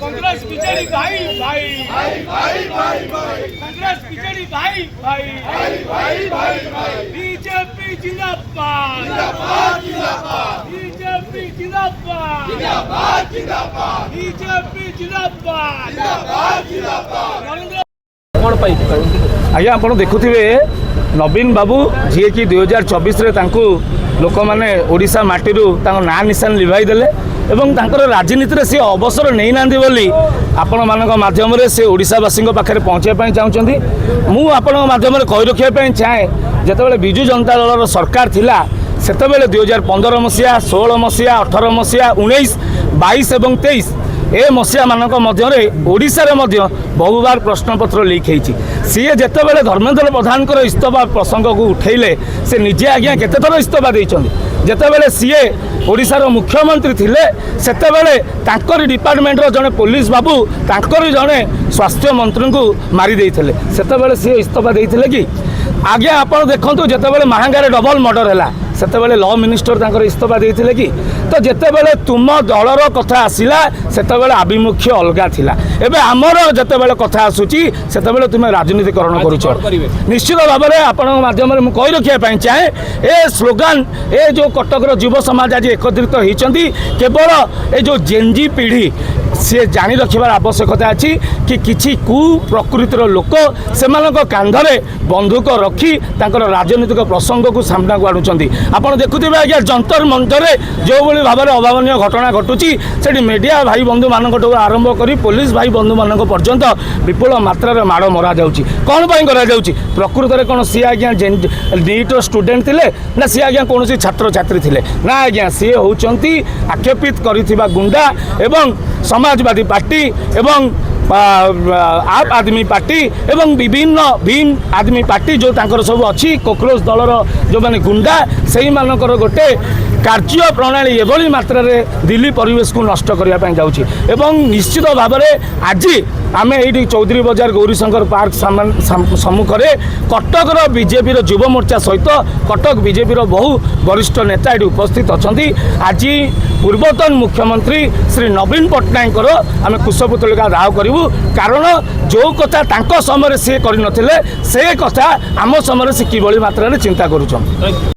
Congress BJD भाई भाई Congress BJD भाई भाई बीजेपी जिंदाबाद बीजेपी जिंदाबाद बीजेपी जिंदाबाद आज्ञा आप देखुवे नवीन बाबू जी कि 2024 लोक मैंने ओडिशा माटी ना निशान लिभाई देले एवं राजनीति सी अवसर नहीं ना बोली आपण मान मध्यम से ओडिशावासी पाखे पहुँचाई चाहते मु आपण मध्यम कही रखापी चाहे जिते विजु जनता दल सरकार थिला सेतबेले 2015 मसीहा 16 मसीहा 18 मसीहा 19 22 और 23 ए मसीहा मानक मध्य ओडिशा रे मध्य बहुबार प्रश्नपत्र लीक होती सी जितेबाला धर्मेंद्र प्रधान इस्तफा प्रसंग को उठेले से निजे आज्ञा केते थर इस्तफा देइछन्ति जितेबाला सीए ओडिशार मुख्यमंत्री थिले सेतेबाला तांकर डिपार्टमेंट जड़े पुलिस बाबू तांकर जड़े स्वास्थ्य मंत्री को मारी देइथिले सेतेबाला सी इस्तफा देइथिले कि आज्ञा आपण देखंतु जितेबाला महांगारे डबल मर्डर हैला सेतेबाला लॉ मिनिस्टर तांकर इस्तफा देइथिले कि तो जितेबाला तुम दलर कथा आसिला सेतेबाला आभिमुख्य अलगा थिला एबे आमर जितेबाला कथा आसुची सेतेबाला तुम राजनीतिकरण करूछ निश्चित भाव में आपण माध्यम में कही रखा चाहे ए स्लोगान ए जो कटकर युव समाज आज एकत्रित होती केवल ए जो जेनजी पीढ़ी सी जानी रखिबार आवश्यकता अच्छी कि किसी कुप्रकृतिर लोक से कांधरे बंदूक रखी तांकर राजनीतिक प्रसंग को सामना को आणुचंती आपण देखुथिबे आज्ञा जंतर मंतर जो भली भाव में अभावनीय घटना घटुची सेठी मीडिया भाई बंधु मानक आरंभ करी पुलिस भाई बंधु मानक पर्यंत विपुल मात्रा माड़ मरा जाउची कौन पाई करा जाउची प्रकृत में कौन सी आज्ञा नीट स्टूडेंट थिले ना सी आज्ञा कौन छात्र छात्री थिले ना आज्ञा सी होउचंती आक्षेपित करिथिबा गुंडा एवं समाजवादी पार्टी एवं आप आदमी पार्टी एवं विभिन्न भीम आदमी पार्टी जो तांकर सब अच्छी कॉकरोच दलर जो माने गुंडा से मानकर गोटे कार्य प्रणाली एभली मात्रा रे दिल्ली परिवेश को नष्ट करने जाऊँगी एवं निश्चित भाव में आज आम ये चौधरी बजार गौरीशंकर पार्क सम्मुख में कटकर बीजेपी युव मोर्चा सहित कटक बीजेपी बहु वरिष्ठ नेता ये उपस्थित अच्छा आज पूर्वतन मुख्यमंत्री श्री नवीन पट्टनायक आम कुशपुतलिका दाह करूँ कारण जो कथा तांको समय सी कर से कथा आम समय से किभली मात्रा चिंता करुछन।